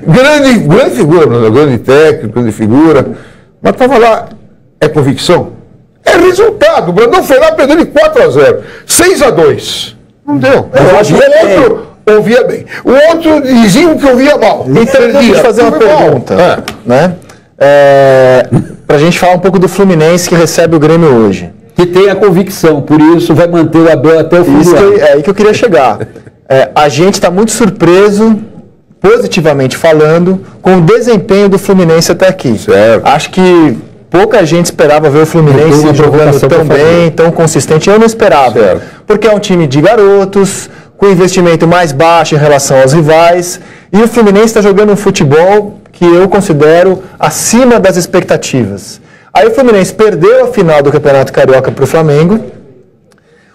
grande figura, grande técnico, grande figura, mas estava lá, é convicção? É resultado, o Brandão foi lá, perdeu de 4-0, 6-2, não deu. Eu acho que o outro ouvia bem, o outro dizia que ouvia mal. Então, deixa eu fazer uma pergunta, né? Para a gente falar um pouco do Fluminense que recebe o Grêmio hoje. Que tem a convicção, por isso vai manter o Abel até o fim do ano. É aí que eu queria chegar. A gente está muito surpreso, positivamente falando, com o desempenho do Fluminense até aqui. Certo. Acho que pouca gente esperava ver o Fluminense jogando tão bem, tão consistente. Eu não esperava, certo, porque é um time de garotos, com investimento mais baixo em relação aos rivais, e o Fluminense está jogando um futebol que eu considero acima das expectativas. Aí o Fluminense perdeu a final do Campeonato Carioca para o Flamengo.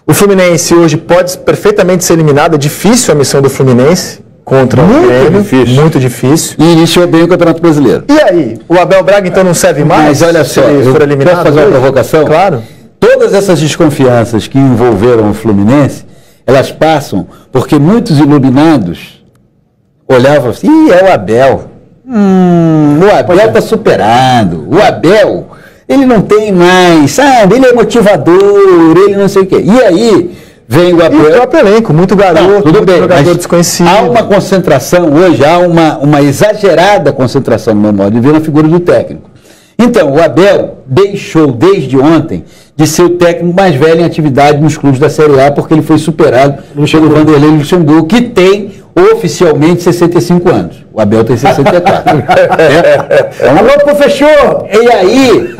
O Fluminense hoje pode perfeitamente ser eliminado. É difícil a missão do Fluminense contra o Grêmio. Difícil. Muito difícil. E iniciou bem o Campeonato Brasileiro. E aí? O Abel Braga então não serve mais? Mas olha só, se ele for eliminado? Posso fazer uma provocação? Claro. Todas essas desconfianças que envolveram o Fluminense, elas passam porque muitos iluminados olhavam assim, é o Abel. O Abel está superado. O Abel, ele não tem mais, sabe? Ele é motivador, ele não sei o quê. E aí vem o Abel. E o próprio elenco, muito garoto, tudo bem, jogador desconhecido. Há uma concentração hoje, há uma exagerada concentração, no meu modo de ver, na figura do técnico. Então, o Abel deixou desde ontem de ser o técnico mais velho em atividade nos clubes da Série A, porque ele foi superado pelo Vanderlei Luxemburgo, que tem oficialmente 65 anos. O Abel tem 64. Alô, professor! E aí,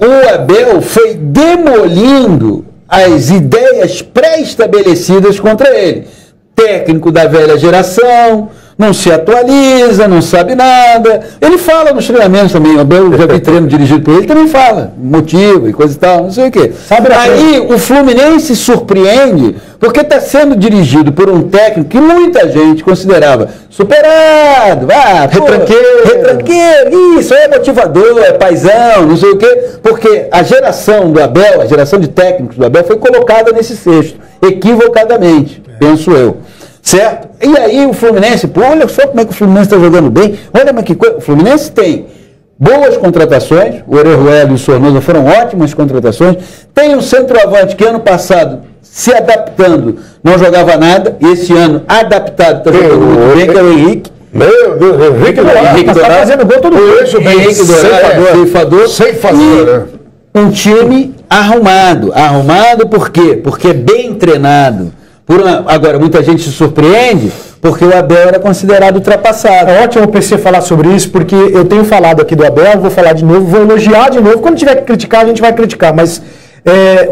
o Abel foi demolindo as ideias pré-estabelecidas contra ele. Técnico da velha geração, não se atualiza, não sabe nada. Ele fala nos treinamentos também, o Abel já vi treino dirigido por ele, também fala, motivo e coisa e tal, não sei o quê. Aí o Fluminense surpreende, porque está sendo dirigido por um técnico que muita gente considerava superado, retranqueiro, isso é motivador, é paizão, não sei o quê, porque a geração do Abel, a geração de técnicos do Abel foi colocada nesse cesto, equivocadamente, penso eu. Certo? E aí o Fluminense, pô, olha só como é que o Fluminense está jogando bem, olha mas que coisa. O Fluminense tem boas contratações, o Orejuela e o Sornosa foram ótimas contratações, tem um centroavante que ano passado, se adaptando, não jogava nada, e esse ano adaptado, está jogando muito bem, que é o Henrique. Meu Deus, Henrique Dourado está fazendo gol todo mundo. Henrique Dourado, ceifador. Um time arrumado. Arrumado por quê? Porque é bem treinado. Agora, muita gente se surpreende porque o Abel era considerado ultrapassado. É ótimo o PC falar sobre isso, porque eu tenho falado aqui do Abel, vou falar de novo, vou elogiar de novo. Quando tiver que criticar, a gente vai criticar, mas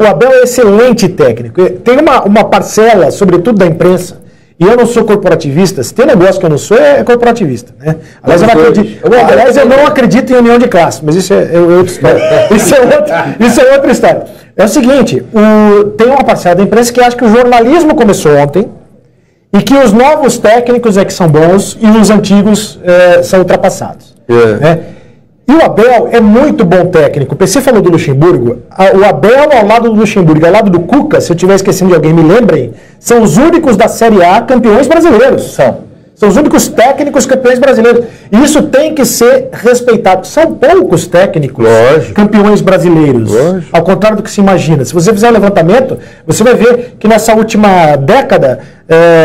o Abel é excelente técnico. Tem uma parcela, sobretudo da imprensa, e eu não sou corporativista, se tem negócio que eu não sou, é corporativista. Né? Aliás, eu não acredito em união de classe, mas isso é outra história. Isso é outra história. É o seguinte, tem uma parcela da imprensa que acha que o jornalismo começou ontem e que os novos técnicos é que são bons e os antigos são ultrapassados. Né? E o Abel é muito bom técnico. O PC falou do Luxemburgo. O Abel ao lado do Luxemburgo, ao lado do Cuca, se eu estiver esquecendo de alguém, me lembrem, são os únicos da Série A campeões brasileiros. São os únicos técnicos campeões brasileiros. E isso tem que ser respeitado. São poucos técnicos campeões brasileiros. Ao contrário do que se imagina. Se você fizer um levantamento, você vai ver que nessa última década,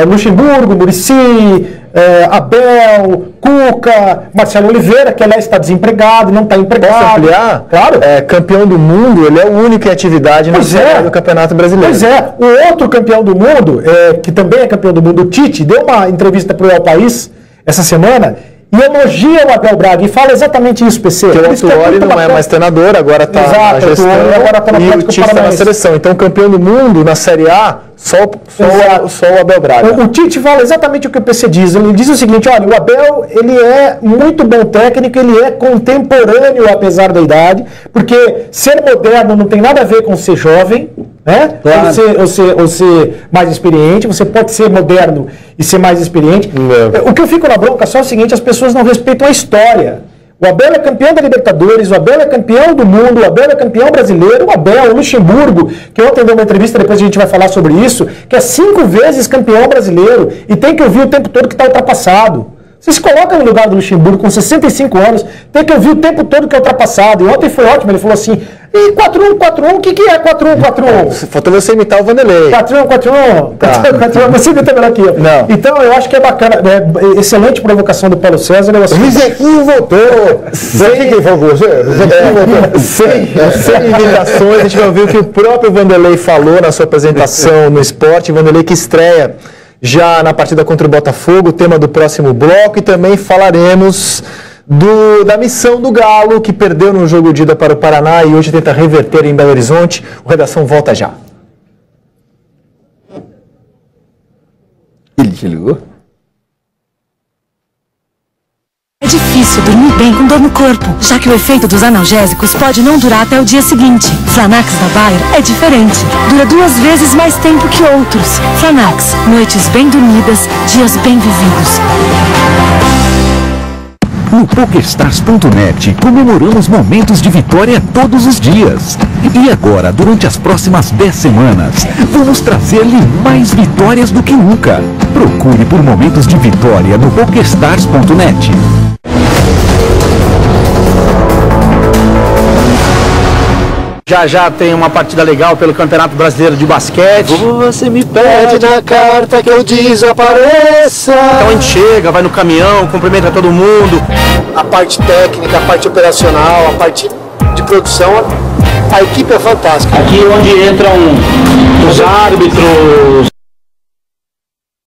Luxemburgo, Muricy, Abel, Cuca, Marcelo Oliveira, que aliás está desempregado, não está empregado. Posso ampliar? Claro. Campeão do mundo, ele é o único em atividade na Série do Campeonato Brasileiro. Pois é. O outro campeão do mundo, que também é campeão do mundo, o Tite, deu uma entrevista para o El País essa semana e elogia o Abel Braga e fala exatamente isso, PC. Porque o Autuori não é mais treinador, agora está na gestão e o Tite está na seleção. Então, campeão do mundo na Série A, só o Abel Braga. O Tite fala exatamente o que o PC diz. Ele diz o seguinte, olha, o Abel, ele é muito bom técnico, ele é contemporâneo apesar da idade, porque ser moderno não tem nada a ver com ser jovem, né? Claro. Ou ser mais experiente. Você pode ser moderno e ser mais experiente. O que eu fico na bronca só é o seguinte, as pessoas não respeitam a história. O Abel é campeão da Libertadores, o Abel é campeão do mundo, o Abel é campeão brasileiro, o Luxemburgo, que ontem deu uma entrevista, depois a gente vai falar sobre isso, que é 5 vezes campeão brasileiro e tem que ouvir o tempo todo que está ultrapassado. Você se coloca no lugar do Luxemburgo com 65 anos, tem que ouvir o tempo todo que é ultrapassado. E ontem foi ótimo, ele falou assim, e 4-1, 4-1, o que é 4-1, 4-1? Faltou você imitar o Vanderlei. 4-1, 4-1, 4-1, você imita melhor que eu. Não. Então eu acho que é bacana, excelente provocação do Paulo César. Rizequinho voltou. Sem quem falou com você? Rizequinho voltou. Sem imitações, a gente vai ouvir o que o próprio Vanderlei falou na sua apresentação no Esporte. Vanderlei que estreia já na partida contra o Botafogo, o tema do próximo bloco, e também falaremos da missão do Galo, que perdeu no jogo de ida para o Paraná e hoje tenta reverter em Belo Horizonte. O Redação volta já. Ele te ligou? É difícil dormir bem com dor no corpo, já que o efeito dos analgésicos pode não durar até o dia seguinte. Flanax da Bayer é diferente. Dura 2 vezes mais tempo que outros. Flanax, noites bem dormidas, dias bem vividos. No PokerStars.net comemoramos momentos de vitória todos os dias. E agora, durante as próximas 10 semanas, vamos trazer-lhe mais vitórias do que nunca. Procure por momentos de vitória no PokerStars.net. Já tem uma partida legal pelo Campeonato Brasileiro de Basquete. Você me pede na carta que eu desapareça. Então a gente chega, vai no caminhão, cumprimenta todo mundo. A parte técnica, a parte operacional, a parte de produção, a equipe é fantástica. Aqui onde entram os árbitros,